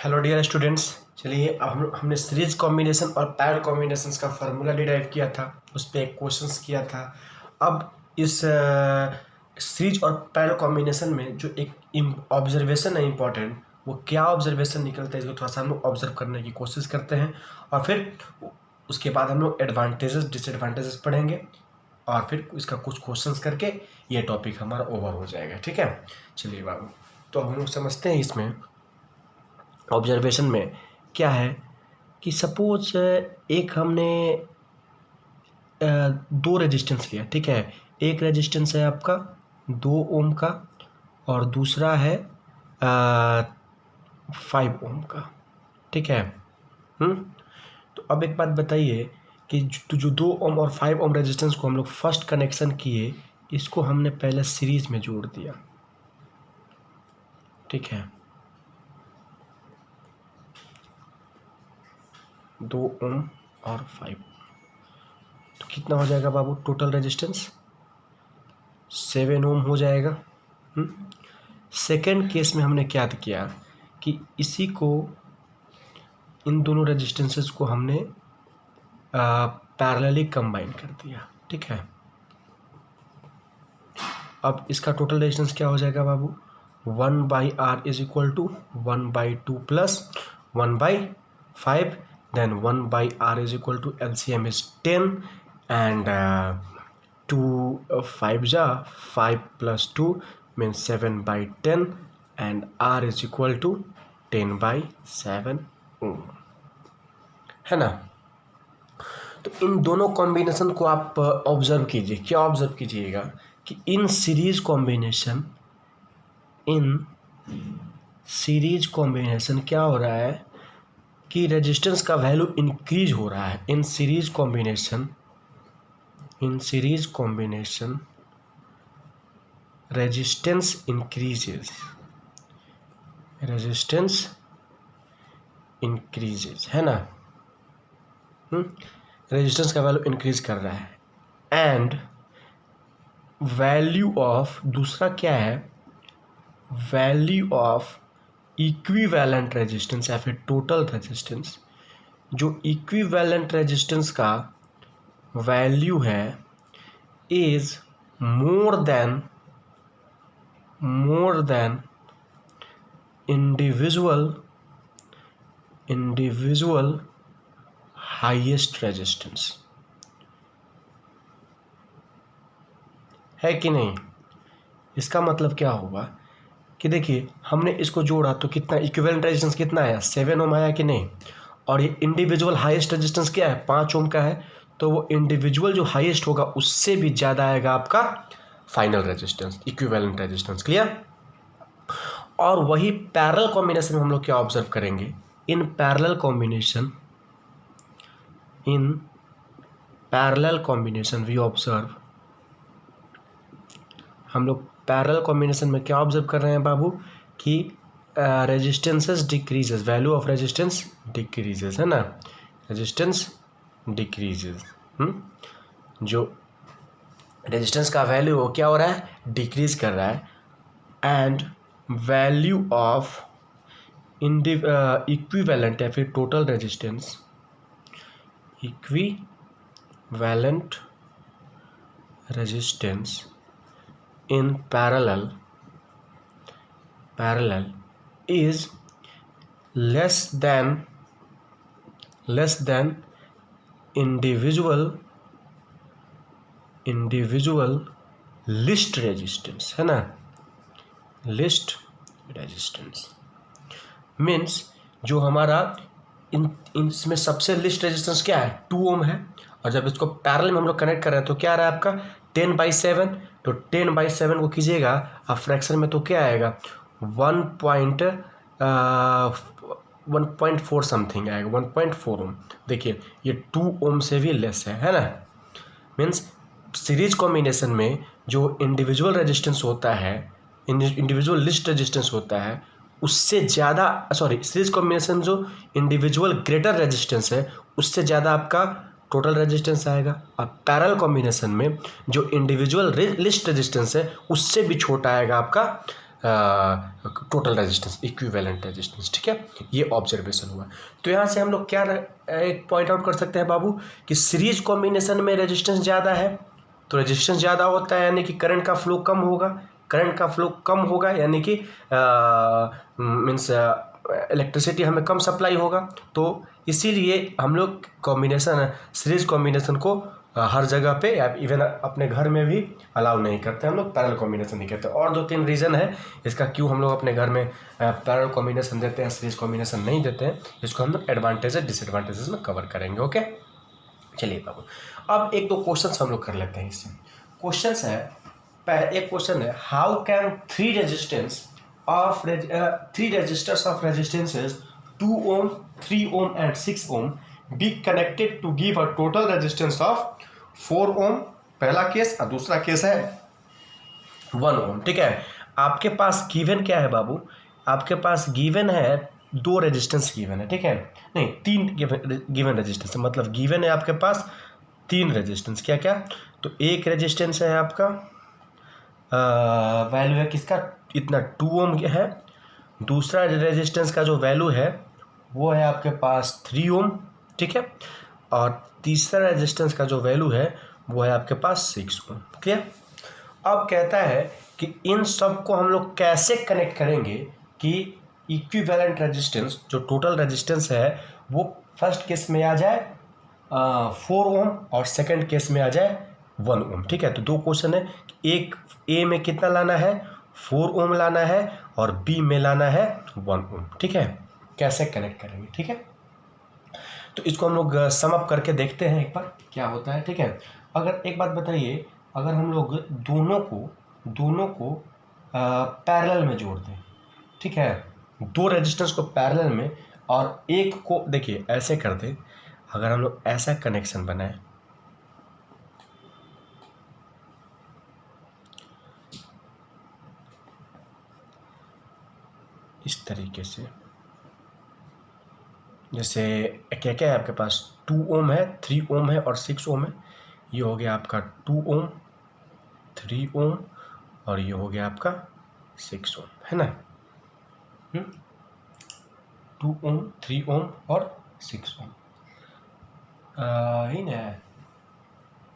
Hello dear students, चलिए अब हमने सीरीज कॉम्बिनेशन और पैरेलल कॉम्बिनेशंस का फार्मूला डिराइव किया था, उस पर एक क्वेश्चंस किया था। अब इस सीरीज और पैरेलल कॉम्बिनेशन में जो एक ऑब्जर्वेशन है इम्पॉर्टेंट, वो क्या ऑब्जर्वेशन निकलता है इसको थोड़ा सा हम लोग ऑब्जर्व करने की कोशिश करते हैं और फिर उसके बाद हम लोग एडवांटेजेस डिसएडवांटेजेस पढ़ेंगे और फिर इसका कुछ क्वेश्चंस करके ये टॉपिक हमारा ओवर हो जाएगा। ठीक है, चलिए बाबू, तो हम लोग समझते हैं इसमें ऑब्जर्वेशन में क्या है कि सपोज एक हमने दो रेजिस्टेंस लिया। ठीक है, एक रेजिस्टेंस है आपका 2 ओम का और दूसरा है 5 ओम का। ठीक है, तो अब एक बात बताइए कि जो 2 ओम और 5 ओम रेजिस्टेंस को हम लोग फर्स्ट कनेक्शन किए, इसको हमने पहले सीरीज में जोड़ दिया। ठीक है, 2 ओम और 5, तो कितना हो जाएगा बाबू टोटल रेजिस्टेंस? 7 ओम हो जाएगा। सेकेंड केस में हमने क्या किया कि इसी को, इन दोनों रेजिस्टेंसेस को हमने पैरेलली कंबाइन कर दिया। ठीक है, अब इसका टोटल रेजिस्टेंस क्या हो जाएगा बाबू? 1/r is equal to 1/2 plus 1/5, then 1/r is equal to LCM is 10 and 2 5 ja 5 plus 2 means 7/10 and r is equal to 10/7 ohm, है ना। तो इन दोनों कॉम्बिनेशन को आप ऑब्जर्व कीजिए। क्या ऑब्जर्व कीजिएगा कि इन सीरीज कॉम्बिनेशन क्या हो रहा है कि रेजिस्टेंस का वैल्यू इंक्रीज हो रहा है। In series combination resistance increases, है ना। रेजिस्टेंस का वैल्यू इंक्रीज कर रहा है एंड वैल्यू ऑफ, दूसरा क्या है, वैल्यू ऑफ इक्विवेलेंट रेजिस्टेंस या फिर टोटल रेजिस्टेंस। जो इक्विवेलेंट रेजिस्टेंस का वैल्यू है is more than individual highest resistance, है कि नहीं। इसका मतलब क्या होगा कि देखिए हमने इसको जोड़ा तो कितना इक्विवेलेंट रेजिस्टेंस कितना आया? 7 ओम आया कि नहीं। और ये इंडिविजुअल हाईएस्ट रेजिस्टेंस क्या है? 5 ओम का है। तो वो इंडिविजुअल जो हाईएस्ट होगा उससे भी ज़्यादा आएगा आपका final resistance, equivalent resistance. Clear. और वही पैरेलल कॉम्बिनेशन में हम लोग क्या ऑब्जर्व करेंगे? In parallel combination we observe, हम लोग पैरेलल कॉम्बिनेशन में क्या ऑब्जर्व कर रहे हैं बाबू कि resistances decreases, value of resistance decreases, है ना। रेजिस्टेंस डिक्रीजेस, जो रेजिस्टेंस का वैल्यू हो क्या हो रहा है? डिक्रीज कर रहा है। एंड वैल्यू ऑफ इक्विवेलेंट या फिर total resistance, equivalent resistance in parallel is less than individual list resistance, है ना। लिस्ट रेजिस्टेंस मीन्स जो हमारा इसमें सबसे लिस्ट रेजिस्टेंस क्या है? 2 ओम है। और जब इसको पैरेलल में हम लोग कनेक्ट कर रहे हैं तो क्या आ रहा है आपका? 10/7। तो 10/7 को कीजिएगा अब फ्रैक्शन में तो क्या आएगा? 1.4 समथिंग आएगा, 1.4 ओम। देखिए ये 2 ओम से भी लेस है ना। मीन्स सीरीज कॉम्बिनेशन में जो इंडिविजुअल रेजिस्टेंस होता है, इंडिविजुअल लिस्ट रेजिस्टेंस होता है, उससे ज़्यादा, सीरीज कॉम्बिनेशन जो इंडिविजुअल ग्रेटर रेजिस्टेंस है उससे ज़्यादा आपका टोटल रेजिस्टेंस आएगा। और पैरेलल कॉम्बिनेशन में जो इंडिविजुअल लिस्ट रेजिस्टेंस है उससे भी छोटा आएगा आपका टोटल रेजिस्टेंस, इक्विवेलेंट रेजिस्टेंस, ठीक है, ये ऑब्जर्वेशन हुआ। तो यहाँ से हम लोग क्या एक पॉइंट आउट कर सकते हैं बाबू कि सीरीज कॉम्बिनेशन में रेजिस्टेंस ज़्यादा है, तो रेजिस्टेंस ज़्यादा होता है यानी कि करंट का फ्लो कम होगा, करंट का फ्लो कम होगा यानी कि मीन्स इलेक्ट्रिसिटी हमें कम सप्लाई होगा। तो इसीलिए हम लोग कॉम्बिनेशन, सीरीज कॉम्बिनेशन को हर जगह पे या इवन अपने घर में भी अलाउ नहीं करते, हम लोग पैरेलल कॉम्बिनेशन नहीं करते। और 2-3 रीज़न है इसका क्यों हम लोग अपने घर में पैरेलल कॉम्बिनेशन देते हैं, सीरीज कॉम्बिनेशन नहीं देते हैं। इसको हम लोग एडवांटेजेस डिसएडवांटेजेस में कवर करेंगे। ओके, चलिए बाबू, अब 1-2 क्वेश्चन हम लोग कर लेते हैं इससे। क्वेश्चन है, एक क्वेश्चन है, how can three resistors of resistances 2 ohm, 3 ohm and 6 ohm be connected to give a total resistance of 4 ohm, पहला केस। और दूसरा केस है 1 ohm, ठीक है। आपके पास गिवन क्या है बाबू, आपके पास गिवन है 2 रेजिस्टेंस गिवन है, ठीक है, नहीं 3 गिवन रेजिस्टेंस, मतलब गिवन है आपके पास 3 रेजिस्टेंस। क्या क्या, तो एक रेजिस्टेंस है आपका वैल्यू है किसका, इतना 2 ओम है। दूसरा रेजिस्टेंस का जो वैल्यू है वो है आपके पास 3 ओम, ठीक है। और तीसरा रेजिस्टेंस का जो वैल्यू है वो है आपके पास 6 ओम, क्लियर। अब कहता है कि इन सब को हम लोग कैसे कनेक्ट करेंगे कि इक्विवेलेंट रेजिस्टेंस, जो टोटल रेजिस्टेंस है वो फर्स्ट केस में आ जाए 4 ओम और सेकंड केस में आ जाए 1 ओम, ठीक है। तो 2 क्वेश्चन है, एक ए में कितना लाना है 4 ओम लाना है और बी में लाना है 1 ओम, ठीक है। कैसे कनेक्ट करेंगे, ठीक है। तो इसको हम लोग सम अप करके देखते हैं एक बार क्या होता है, ठीक है। अगर एक बात बताइए, अगर हम लोग दोनों को पैरेलल में जोड़ दें, ठीक है, 2 रेजिस्टेंस को पैरेलल में और एक को देखिए ऐसे कर दें, अगर हम लोग ऐसा कनेक्शन बनाए, इस तरीके से, जैसे क्या क्या है आपके पास 2 ओम है, 3 ओम है और 6 ओम है। ये हो गया आपका 2 ओम, 3 ओम और ये हो गया आपका 6 ओम, है ना। 2 ओम, 3 ओम और 6 ओम, ही ना,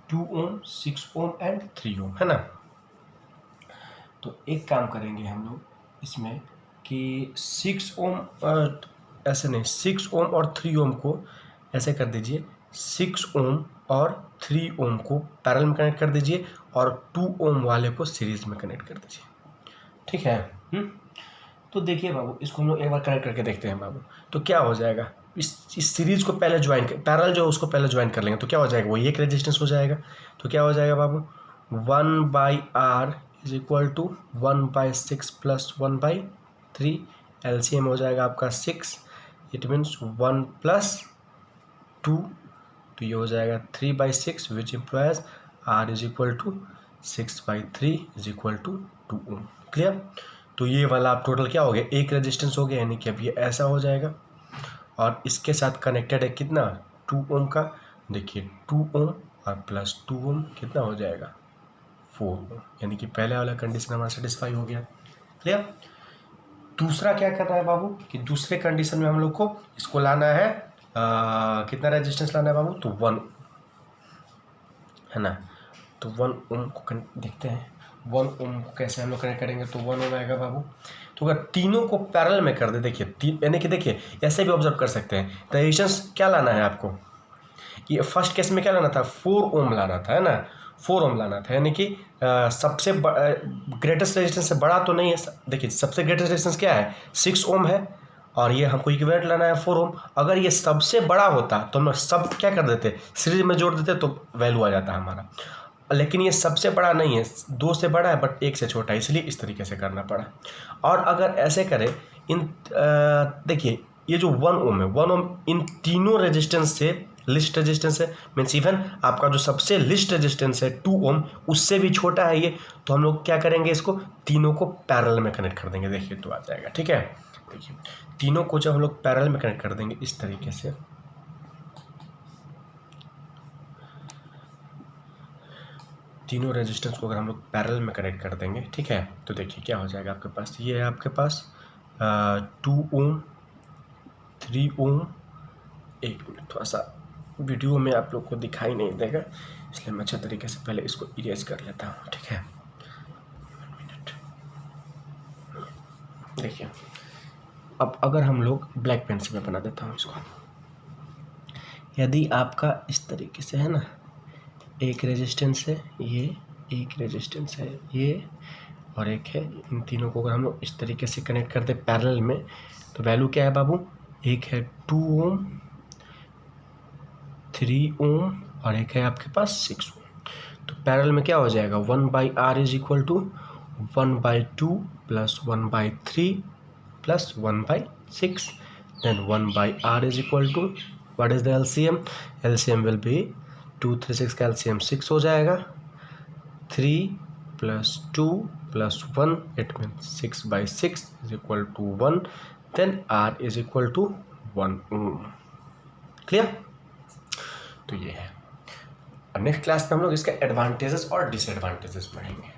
2 ओम, 6 ओम एंड 3 ओम, है ना। तो एक काम करेंगे हम लोग इसमें कि 6 ओम ऐसे नहीं, 6 ओम और 3 ओम को ऐसे कर दीजिए, 6 ओम और 3 ओम को पैरेलल में कनेक्ट कर दीजिए और 2 ओम वाले को सीरीज में कनेक्ट कर दीजिए, ठीक है। तो देखिए बाबू, इसको हम लोग एक बार कनेक्ट करके देखते हैं बाबू। तो क्या हो जाएगा, इस सीरीज को पहले ज्वाइन कर, पैरेलल जो उसको पहले ज्वाइन कर लेंगे, तो क्या हो जाएगा, वो एक रेजिस्टेंस हो जाएगा। तो क्या हो जाएगा बाबू, 1/R is equal to 1/6 plus 1/3, LCM हो जाएगा आपका 6, इट मीन्स 1 प्लस 2, तो ये हो जाएगा 3/6 which implies R is equal to 6/3 is equal to 2 ohm, clear. तो ये वाला आप टोटल क्या हो गया, एक रेजिस्टेंस हो गया, यानी कि अब ये ऐसा हो जाएगा और इसके साथ कनेक्टेड है कितना 2 ओम का, देखिए 2 ओम और प्लस 2 ओम कितना हो जाएगा 4 ओम, यानी कि पहले वाला कंडीशन हमारा सेटिस्फाई हो गया, क्लियर। दूसरा क्या कर रहा है बाबू कि दूसरे कंडीशन में हम लोग को इसको लाना है कितना रेजिस्टेंस लाना है बाबू, तो 1, है ना। तो 1 ओम को देखते हैं, 1 ओम को कैसे हम लोग कनेक्ट करेंगे, तो 1 ओम आएगा बाबू। तो अगर तीनों को पैरेलल में कर दे, देखिए यानी कि देखिए ऐसे भी ऑब्जर्व कर सकते हैं, रेजिस्टेंस क्या लाना है आपको, ये फर्स्ट केस में क्या लाना था 4 ओम लाना था, है ना, 4 ओम लाना था, यानी कि सबसे ग्रेटेस्ट रेजिस्टेंस से बड़ा तो नहीं है, देखिए सबसे ग्रेटेस्ट रेजिस्टेंस क्या है 6 ओम है और ये हमको इक्विवेलेंट लाना है 4 ओम। अगर ये सबसे बड़ा होता तो हम सब क्या कर देते, सीरीज में जोड़ देते तो वैल्यू आ जाता हमारा, लेकिन ये सबसे बड़ा नहीं है, 2 से बड़ा है बट 1 से छोटा है, इसलिए इस तरीके से करना पड़ा। और अगर ऐसे करें इन देखिए ये जो 1 ओम है, 1 ओम इन तीनों रेजिस्टेंस से लिस्ट रेजिस्टेंस है, मीन्स इवन आपका जो सबसे लिस्ट रेजिस्टेंस है 2 ओम उससे भी छोटा है ये, तो हम लोग क्या करेंगे, इसको तीनों को पैरेलल में कनेक्ट कर देंगे, देखिए तो आ जाएगा, ठीक है। देखिए तीनों को जब हम लोग पैरेलल में कनेक्ट कर देंगे इस तरीके से, तीनों रेजिस्टेंस को अगर हम लोग पैरेलल में कनेक्ट कर देंगे, ठीक है, तो देखिए क्या हो जाएगा आपके पास। ये है आपके पास 2 ओम, 3 ओम। एक मिनट, थोड़ा सा वीडियो में आप लोग को दिखाई नहीं देगा, इसलिए मैं अच्छे तरीके से पहले इसको इरेज कर लेता हूँ, ठीक है। 1 मिनट, देखिए अब अगर हम लोग ब्लैक पेन से मैं बना देता हूँ इसको। यदि आपका इस तरीके से है ना, एक रेजिस्टेंस है ये, एक रेजिस्टेंस है ये, और एक है, इन तीनों को अगर हम लोग इस तरीके से कनेक्ट कर दे पैरेलल में, तो वैल्यू क्या है बाबू, एक है 2 ओम, 3 ओम, और एक है आपके पास 6 ओम। तो पैरेलल में क्या हो जाएगा, 1/r is equal to 1/2 plus 1/3 plus 1/6, then 1/r is equal to what is the LCM? LCM will be 2 3 6 का LCM 6 हो जाएगा, 3 plus 2 plus 1, it means 6/6 is equal to 1, then R is equal to 1 ohm। Clear? तो ये है। अब next class में हम लोग इसके एडवांटेजेस और डिसएडवांटेजेस पढ़ेंगे।